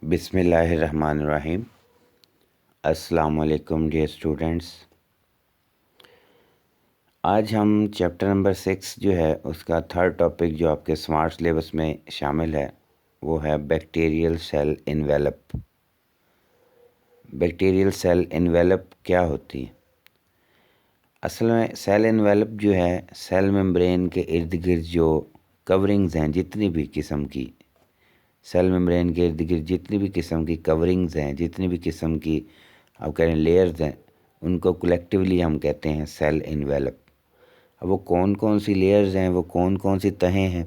बिस्मिल्लाहिर्रहमानिर्रहीम। अस्सलाम वालेकुम डियर स्टूडेंट्स। आज हम चैप्टर नंबर 6 जो है उसका थर्ड टॉपिक जो आपके स्मार्ट सिलेबस में शामिल है वो है bacterial cell envelope. Bacterial cell envelope क्या होती है? असल में सेल इन्वेलप जो है सेल मेम्ब्रेन के इर्द गिर्द जो कवरिंग्स हैं, जितनी भी किस्म की सेल मेम्ब्रेन के इर्द गिर्द जितनी भी किस्म की कवरिंग्स हैं, जितनी भी किस्म की आप कह रहे हैं लेयर्स हैं, उनको कलेक्टिवली हम कहते हैं सेल इन्वेलप। अब वो कौन कौन सी लेयर्स हैं, वो कौन कौन सी तहें हैं,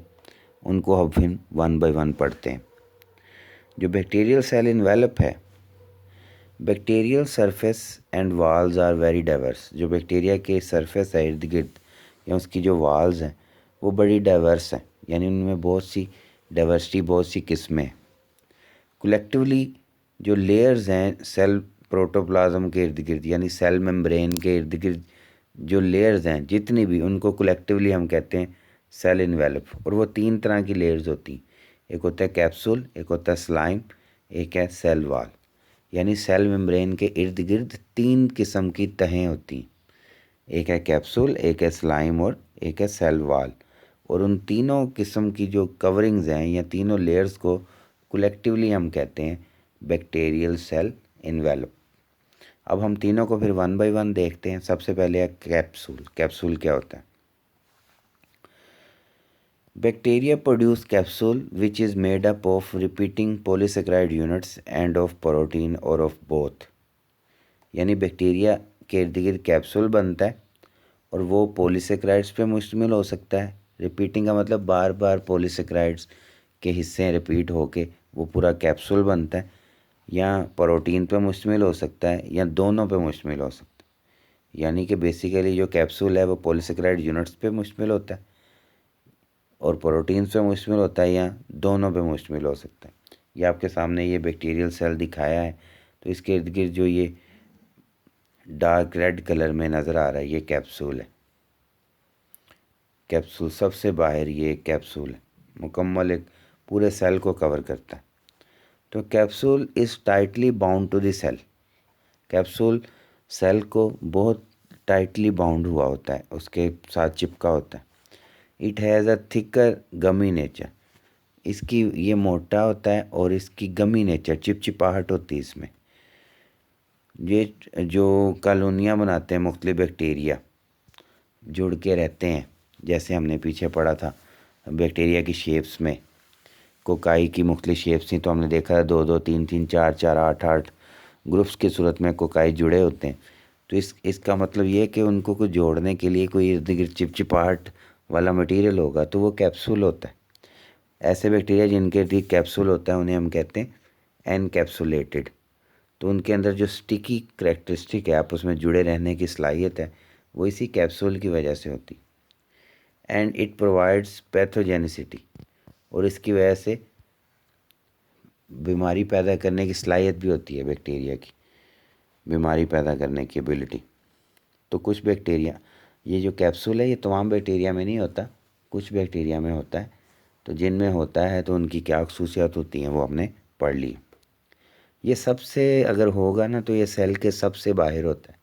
उनको हम फिर वन बाय वन पढ़ते हैं। जो बैक्टीरियल सेल इन्वेलप है, bacterial surface and walls are very diverse. जो बैक्टीरिया के सरफेस है इर्द गिर्द या उसकी जो वाल्स हैं वो बड़ी डाइवर्स हैं, यानी उनमें बहुत सी डाइवर्सिटी, बहुत सी किस्में। कलेक्टिवली जो लेयर्स हैं सेल प्रोटोप्लाज्म के इर्द गिर्द यानी सेल मेम्ब्रेन के इर्द गिर्द जो लेयर्स हैं जितनी भी, उनको कलेक्टिवली हम कहते हैं सेल इन्वेलप। और वो तीन तरह की लेयर्स होती हैं, एक होता है कैप्सूल, एक होता है स्लाइम, एक है सेल वाल। यानी सेल मेम्ब्रेन के इर्द गिर्द तीन किस्म की तहें होती हैं, एक है कैप्सूल, एक है स्लाइम और एक है सेल वाल। और उन तीनों किस्म की जो कवरिंग्स हैं या तीनों लेयर्स को कलेक्टिवली हम कहते हैं बैक्टीरियल सेल इन्वेलप। अब हम तीनों को फिर वन बाय वन देखते हैं। सबसे पहले है कैप्सूल। कैप्सूल क्या होता है? Bacteria produce capsule which is made up of repeating polysaccharide units end of protein और ऑफ बोथ। यानी बैक्टीरिया के इर्द गिर्द कैप्सूल बनता है और वो पॉलीसेकेराइड्स पे मुश्तमिल हो सकता है। रिपीटिंग का मतलब बार बार पॉलीसेकेराइड्स के हिस्से रिपीट होके वो पूरा कैप्सूल बनता है, या प्रोटीन पे मुश्तमिल हो सकता है या दोनों पे मुश्तमिल हो सकता है। यानी कि बेसिकली जो कैप्सूल है वो पॉलीसेकेराइड यूनिट्स पे मुश्तमिल होता है और प्रोटीन्स पे मुश्तमिल होता है या दोनों पे मुश्तमिल हो सकता है। ये आपके सामने ये बैक्टीरियल सेल दिखाया है, तो इसके इर्द गिर्द जो ये डार्क रेड कलर में नज़र आ रहा है ये कैप्सूल है। कैप्सूल सबसे बाहर ये कैप्सूल है, मुकम्मल एक पूरे सेल को कवर करता है। तो capsule is tightly bound to the cell. Capsule cell को बहुत टाइटली बाउंड हुआ होता है, उसके साथ चिपका होता है। It has a thicker gummy nature. इसकी ये मोटा होता है और इसकी गमी नेचर, चिपचिपाहट होती है इसमें। ये जो कॉलोनियाँ बनाते हैं मुख्तलिफ बैक्टीरिया जुड़ के रहते हैं, जैसे हमने पीछे पढ़ा था बैक्टीरिया की शेप्स में, कोकाई की मुख्तलिफ शेप्स थी, तो हमने देखा था 2 2 3 3 4 4 8 8 ग्रुप्स की सूरत में कोकाई जुड़े होते हैं। तो इसका मतलब ये है कि उनको कुछ जोड़ने के लिए कोई इर्द गिर्द चिपचिपाहट वाला मटेरियल होगा, तो वो कैप्सूल होता है। ऐसे बैक्टीरिया जिनके इर्द कैप्सूल होता है उन्हें हम कहते हैं एनकैप्सुलेटेड। तो उनके अंदर जो स्टिकी करेक्टरिस्टिक है, आपस में जुड़े रहने की सलाहियत है, वो इसी कैप्सूल की वजह से होती। एंड इट प्रोवाइड्स पैथोजेनिसिटी, और इसकी वजह से बीमारी पैदा करने की सलाहियत भी होती है बैक्टीरिया की, बीमारी पैदा करने की एबिलिटी। तो कुछ बैक्टीरिया, ये जो कैप्सूल है ये तमाम बैक्टीरिया में नहीं होता, कुछ बैक्टीरिया में होता है। तो जिनमें होता है तो उनकी क्या खसूसियात होती हैं वो हमने पढ़ ली। ये सबसे अगर होगा ना तो ये सेल के सबसे बाहर होता है।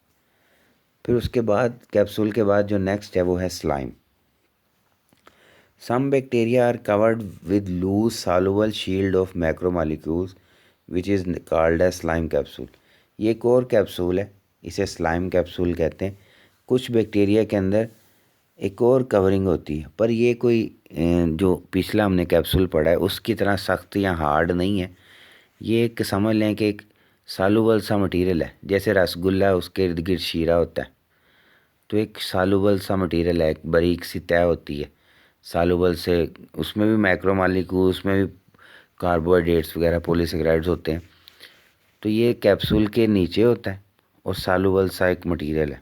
फिर उसके बाद कैप्सूल के बाद जो नेक्स्ट है वो है slime. Some bacteria are covered with loose soluble shield of macromolecules which is called as slime capsule. ये एक और कैप्सूल है, इसे स्लाइम कैप्सूल कहते हैं। कुछ बैक्टीरिया के अंदर एक और कवरिंग होती है, पर ये कोई जो पिछला हमने कैप्सूल पढ़ा है उसकी तरह सख्त या हार्ड नहीं है। ये एक समझ लें कि एक सॉल्युबल सा मटेरियल है, जैसे रसगुल्ला है उसके इर्द गिर्द शीरा होता है, तो एक सॉल्युबल सा मटेरियल है, एक बारीक सी तय होती है सॉल्युबल से। उसमें भी मैक्रोमोलिक्यूल, उसमें भी कार्बोहाइड्रेट्स वगैरह पॉलीसेकेराइड्स होते हैं। तो ये कैप्सूल के नीचे होता है और सॉल्युबल सा एक मटेरियल है।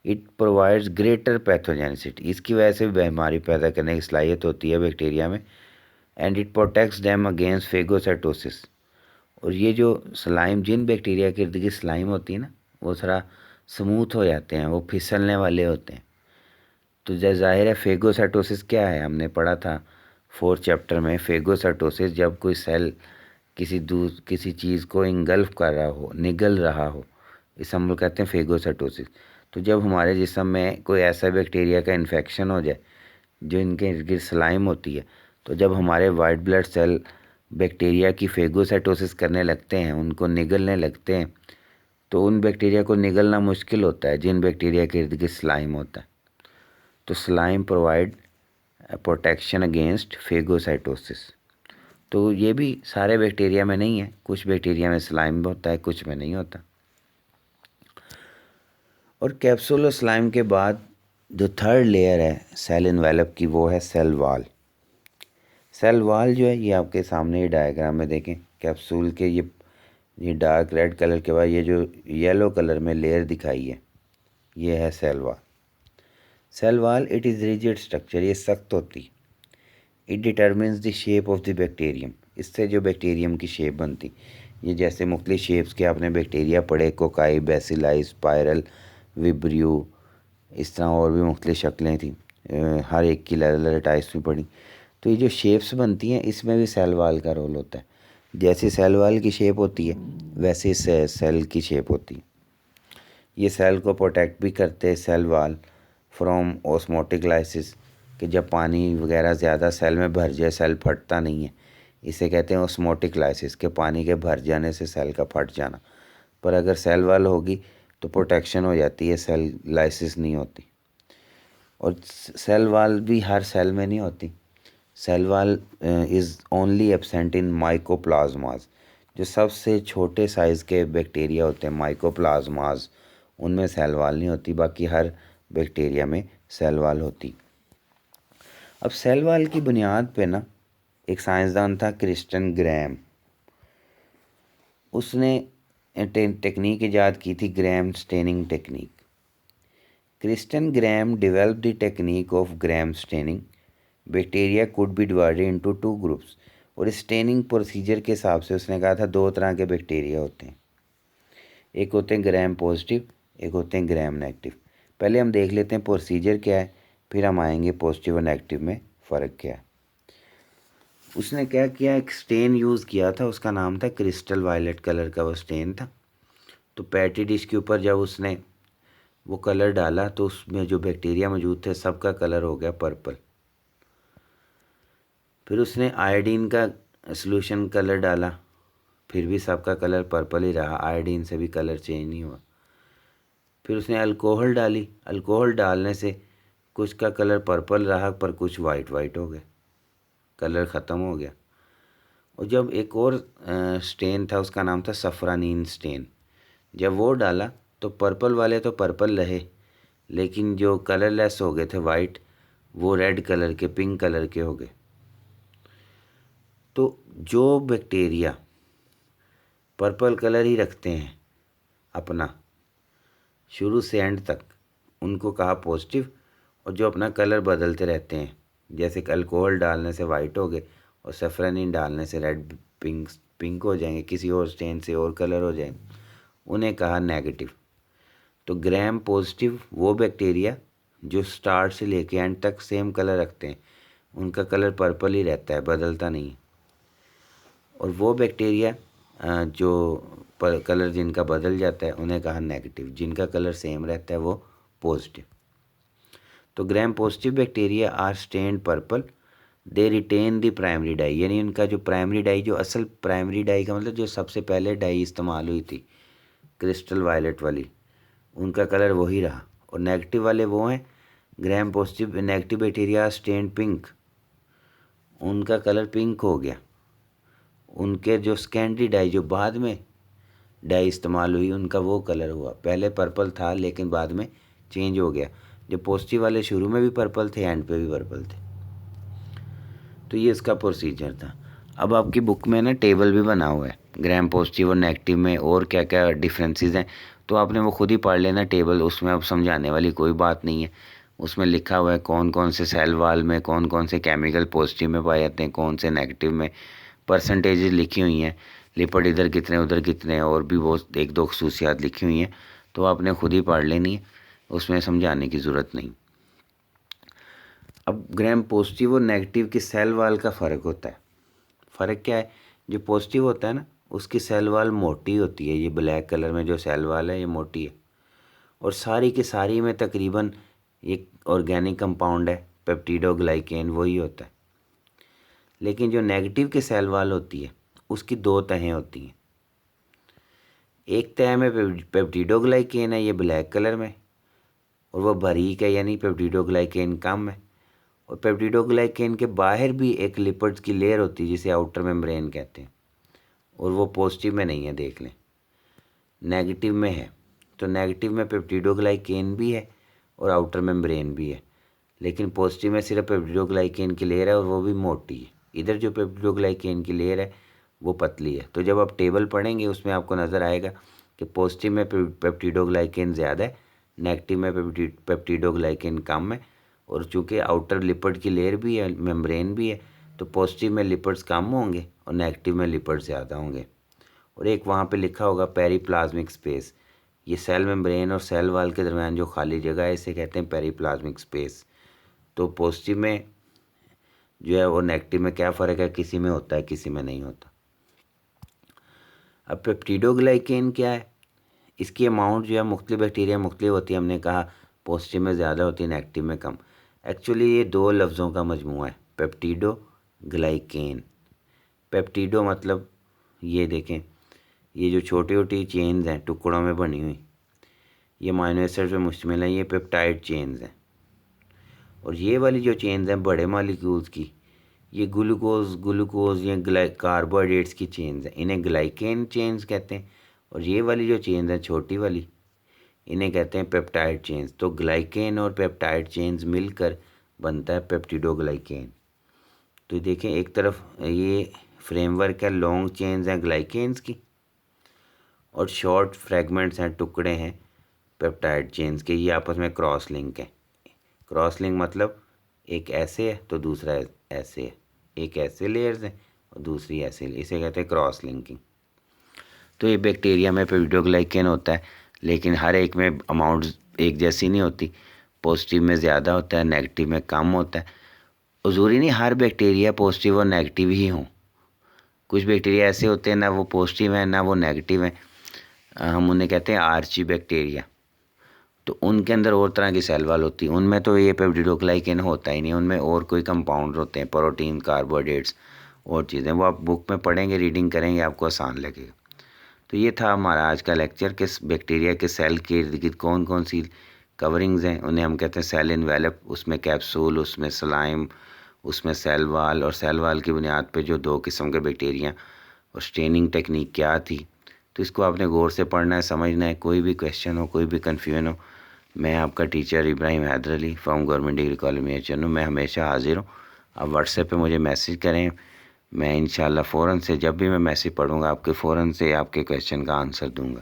इट प्रोवाइड्स ग्रेटर पैथोजेनिसिटी, इसकी वजह से बीमारी पैदा करने की सलाहियत होती है बैक्टीरिया में। And it protects them against phagocytosis. और ये जो स्लाइम, जिन बैक्टीरिया के इर्द गिर्द स्लाइम होती है ना, वो थोड़ा स्मूथ हो जाते हैं, वो फिसलने वाले होते हैं। तो ज़ाहिर है फेगोसाइटोसिस क्या है, हमने पढ़ा था 4th चैप्टर में। फेगोसाइटोसिस, जब कोई सेल किसी चीज़ को इंगल्फ कर रहा हो, निगल रहा हो, इस अमल कहते हैं फेगोसाइटोसिस। तो जब हमारे जिस्म में कोई ऐसा बैक्टीरिया का इन्फेक्शन हो जाए जो इनके इर्द गिर्द स्लाइम होती है, तो जब हमारे वाइट ब्लड सेल बैक्टीरिया की फेगोसाइटोसिस करने लगते हैं, उनको निगलने लगते हैं, तो उन बैक्टीरिया को निगलना मुश्किल होता है जिन बैक्टीरिया के इर्द गिर्द स्लाइम होता है। तो slime provide protection against phagocytosis. तो ये भी सारे बैक्टीरिया में नहीं है, कुछ बैक्टीरिया में स्लाइम होता है, कुछ में नहीं होता। और कैप्सूल और स्लाइम के बाद जो थर्ड लेयर है सेल इन्वेलप की, वो है सेल वॉल। सेल वॉल जो है ये आपके सामने ये डायग्राम में देखें, कैप्सूल के ये डार्क रेड कलर के बाद ये जो येलो कलर में लेयर दिखाई है, ये है cell wall. Cell wall it is rigid structure, ये सख्त होती। It determines the shape of the bacterium, इससे जो बैक्टीरियम की शेप बनती, ये जैसे मुख्तलिफ शेप्स के आपने बैक्टीरिया पढ़े, कोकाई, बेसिलाई, स्पायरल, विब्रियो, इस तरह और भी मुख्तलिफ शक्लें थी, हर एक की अलग अलग टाइप्स में पढ़ी। तो ये जो शेप्स बनती हैं इसमें भी सेल वॉल का रोल होता है। जैसे सेल वॉल की शेप होती है वैसे सेल की शेप होती है। ये सेल को प्रोटेक्ट भी करते हैं cell wall from osmotic lysis, कि जब पानी वगैरह ज़्यादा सेल में भर जाए, सेल फटता नहीं है, इसे कहते हैं ऑस्मोटिक लाइसिस, के पानी के भर जाने से सेल का फट जाना। पर अगर सेल वॉल होगी तो प्रोटेक्शन हो जाती है, सेल लाइसिस नहीं होती। और सेल वॉल भी हर सेल में नहीं होती। Cell wall is only absent in mycoplasmas, जो सबसे छोटे साइज़ के बैक्टीरिया होते हैं माइकोप्लाज्मास, उनमें सेल वॉल नहीं होती, बाकी हर बैक्टीरिया में सेल वॉल होती। अब सेल वॉल की बुनियाद पे ना एक साइंसदान था क्रिस्टन ग्रैम, उसने टेक्निक ईजाद की थी, Gram staining technique. Christian Gram developed the technique of Gram staining. Bacteria could be divided into 2 groups, और स्टेनिंग प्रोसीजर के हिसाब से उसने कहा था 2 तरह के बैक्टीरिया होते हैं, एक होते हैं ग्राम पॉजिटिव, एक होते हैं ग्राम नेगेटिव। पहले हम देख लेते हैं प्रोसीजर क्या है, फिर हम आएंगे पॉजिटिव और नेगेटिव में फ़र्क क्या है। उसने क्या किया, एक स्टेन यूज़ किया था, उसका नाम था क्रिस्टल वायलेट कलर का वो स्टेन था। तो पैटी डिश के ऊपर जब उसने वो कलर डाला तो उसमें जो बैक्टीरिया मौजूद थे सबका कलर हो गया पर्पल। फिर उसने आयोडीन का सॉल्यूशन कलर डाला, फिर भी सबका कलर पर्पल ही रहा, आयोडीन से भी कलर चेंज नहीं हुआ। फिर उसने अल्कोहल डाली, अल्कोहल डालने से कुछ का कलर पर्पल रहा पर कुछ वाइट वाइट हो गया, कलर ख़त्म हो गया। और जब एक और स्टेन था, उसका नाम था सफ़रानीन स्टेन, जब वो डाला तो पर्पल वाले तो पर्पल रहे, लेकिन जो कलरलेस हो गए थे वाइट, वो रेड कलर के, पिंक कलर के हो गए। तो जो बैक्टीरिया पर्पल कलर ही रखते हैं अपना शुरू से एंड तक, उनको कहा पॉजिटिव। और जो अपना कलर बदलते रहते हैं, जैसे अल्कोहल डालने से वाइट हो गए और सफ़रानीन डालने से रेड पिंक हो जाएंगे, किसी और स्टेन से और कलर हो जाएंगे, उन्हें कहा नेगेटिव। तो ग्राम पॉजिटिव वो बैक्टीरिया जो स्टार्ट से लेके एंड तक सेम कलर रखते हैं, उनका कलर पर्पल ही रहता है, बदलता नहीं। और वो बैक्टीरिया जो कलर जिनका बदल जाता है उन्हें कहा नेगेटिव, जिनका कलर सेम रहता है वो पॉजिटिव। तो Gram positive bacteria are stained purple, they retain the primary dye, यानी उनका जो प्राइमरी डाई, जो असल प्राइमरी डाई का मतलब जो सबसे पहले डाई इस्तेमाल हुई थी क्रिस्टल वायलेट वाली, उनका कलर वही रहा। और नेगेटिव वाले वो हैं Gram positive negative bacteria stained pink, उनका कलर पिंक हो गया। उनके जो सेकेंडरी डाई, जो बाद में डाई इस्तेमाल हुई, उनका वो कलर हुआ, पहले पर्पल था लेकिन बाद में चेंज हो गया। जो पॉजिटिव वाले शुरू में भी पर्पल थे, एंड पे भी पर्पल थे। तो ये इसका प्रोसीजर था। अब आपकी बुक में ना टेबल भी बना हुआ है ग्राम पॉजिटिव और नेगेटिव में और क्या क्या डिफरेंसेस हैं, तो आपने वो खुद ही पढ़ लेना टेबल, उसमें अब समझाने वाली कोई बात नहीं है। उसमें लिखा हुआ है कौन कौन से सेल वाल में कौन कौन से केमिकल पॉजिटिव में पाए जाते हैं, कौन से नेगेटिव में, परसेंटेजेस लिखी हुई हैं, लिपिड इधर कितने उधर कितने, और भी बहुत 1-2 खसूसियात लिखी हुई हैं, तो आपने खुद ही पढ़ लेनी है, उसमें समझाने की ज़रूरत नहीं। अब ग्राम पॉजिटिव और नेगेटिव के सेल वाल का फ़र्क होता है। फ़र्क क्या है जो पॉजिटिव होता है ना, उसकी सेल वाल मोटी होती है। ये ब्लैक कलर में जो सेल वाल है ये मोटी है, और सारी की सारी में तकरीबन एक ऑर्गेनिक कंपाउंड है पेप्टिडोग्लाइकेन, वही होता है। लेकिन जो नेगेटिव की सेल वाल होती है उसकी दो तहें होती हैं। एक तह में पेप्टिडोग्लाइकेन है, ये ब्लैक कलर में, और वो बारीक है, यानी पेप्टिडोग्लाइकेन कम है। और पेप्टिडोग्लाइकेन के बाहर भी एक लिपिड्स की लेयर होती है जिसे आउटर मेम्ब्रेन कहते हैं, और वो पॉजिटिव में नहीं है, देख लें, नेगेटिव में है। तो नेगेटिव में पेप्टिडोग्लाइकेन भी है और आउटर मेम्ब्रेन भी है, लेकिन पॉजिटिव में सिर्फ पेप्टिडोग्लाइकेन की लेयर है और वो भी मोटी है। इधर जो पेप्टिडोग्लाइकेन की लेयर है वो पतली है। तो जब आप टेबल पढ़ेंगे उसमें आपको नज़र आएगा कि पॉजिटिव में पेप्टिडोग्लाइकेन ज़्यादा है, नेगेटिव में पेप्टिडोग्लाइकेन कम है। और चूँकि आउटर लिपिड की लेयर भी है, मेम्ब्रेन भी है, तो पॉजिटिव में लिपिड्स कम होंगे और नेगेटिव में लिपिड्स ज़्यादा होंगे। और एक वहाँ पे लिखा होगा पेरीप्लाज्मिक स्पेस, ये सेल मेम्ब्रेन और सेल वाल के दरमियान जो खाली जगह है इसे कहते हैं पेरीप्लाज्मिक स्पेस। तो पॉजिटिव में जो है और नेगेटिव में क्या फ़र्क है, किसी में होता है किसी में नहीं होता। अब पेप्टिडोग्लाइकेन क्या है, इसकी अमाउंट जो है मुख्तलिफ बैक्टीरिया मुख्तलिफ होती है। हमने कहा पॉजिटिव में ज़्यादा होती है, नेगेटिव में कम। एक्चुअली ये दो लफ्ज़ों का मजमूआ है, पेप्टिडोग्लाइकेन। पेप्टिडो मतलब ये देखें, ये जो छोटी छोटी चेन्स हैं टुकड़ों में बनी हुई, ये अमीनो एसिड पे मुश्तमिल है, ये पेप्टाइड चेन्स हैं। और ये वाली जो चेन्स हैं बड़े मालिक्यूल्स की, ये ग्लूकोज या कार्बोहाइड्रेट्स की चेन्स हैं, इन्हें ग्लाइकेन चेन्स कहते हैं। और ये वाली जो चेन्स हैं छोटी वाली, इन्हें कहते हैं पेप्टाइड चेन्स। तो ग्लाइकेन और पेप्टाइड चेन्स मिलकर बनता है पेप्टिडोग्लाइकेन। तो देखें, एक तरफ ये फ्रेमवर्क है, लॉन्ग चेन्स हैं ग्लाइकेन्स की, और शॉर्ट फ्रेगमेंट्स हैं, टुकड़े हैं पेप्टाइड चेन्स के, ये आपस में क्रॉस लिंक है। क्रॉस लिंक मतलब एक ऐसे है तो दूसरा ऐसे है, एक ऐसे लेयर्स है और दूसरी ऐसे, इसे कहते हैं क्रॉस लिंकिंग। तो ये बैक्टीरिया में पेप्टिडोग्लाइकेन होता है, लेकिन हर एक में अमाउंट एक जैसी नहीं होती। पॉजिटिव में ज़्यादा होता है, नेगेटिव में कम होता है। और ज़रूरी नहीं हर बैक्टीरिया पॉजिटिव और नेगेटिव ही हों। कुछ बैक्टीरिया ऐसे होते हैं ना वो पॉजिटिव हैं ना वो नेगेटिव हैं, हम उन्हें कहते हैं आर्ची बैक्टीरिया। तो उनके अंदर और तरह की सेल वाल होती है, उनमें तो ये पेप्टिडोग्लाइकेन होता ही नहीं, उनमें और कोई कंपाउंड होते हैं, प्रोटीन, कार्बोहाइड्रेट्स और चीज़ें, वो आप बुक में पढ़ेंगे, रीडिंग करेंगे, आपको आसान लगेगा। तो ये था हमारा आज का लेक्चर कि बैक्टीरिया के सेल के इर्द गिर्द कौन कौन सी कवरिंग्स हैं, उन्हें हम कहते हैं सेल इन्वेलप। उसमें कैप्सूल, उसमें स्लाइम, उसमें सेल वाल, और सेल वाल की बुनियाद पे जो दो किस्म के बैक्टीरिया, और स्टेनिंग टेक्निक क्या थी। तो इसको आपने गौर से पढ़ना है, समझना है। कोई भी क्वेश्चन हो, कोई भी कन्फ्यूजन हो, मैं आपका teacher Ibrahim Haider Ali from government degree college में मैं हमेशा हाजिर हूँ। आप व्हाट्सएप पे मुझे मैसेज करें, मैं इंशाल्लाह फ़ौरन से जब भी मैं मैसेज पढ़ूँगा आपके फ़ौरन से आपके क्वेश्चन का आंसर दूँगा।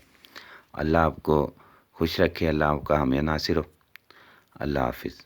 अल्लाह आपको खुश रखे, अल्लाह आपका हामी नासिर हो। अल्लाह हाफिज़।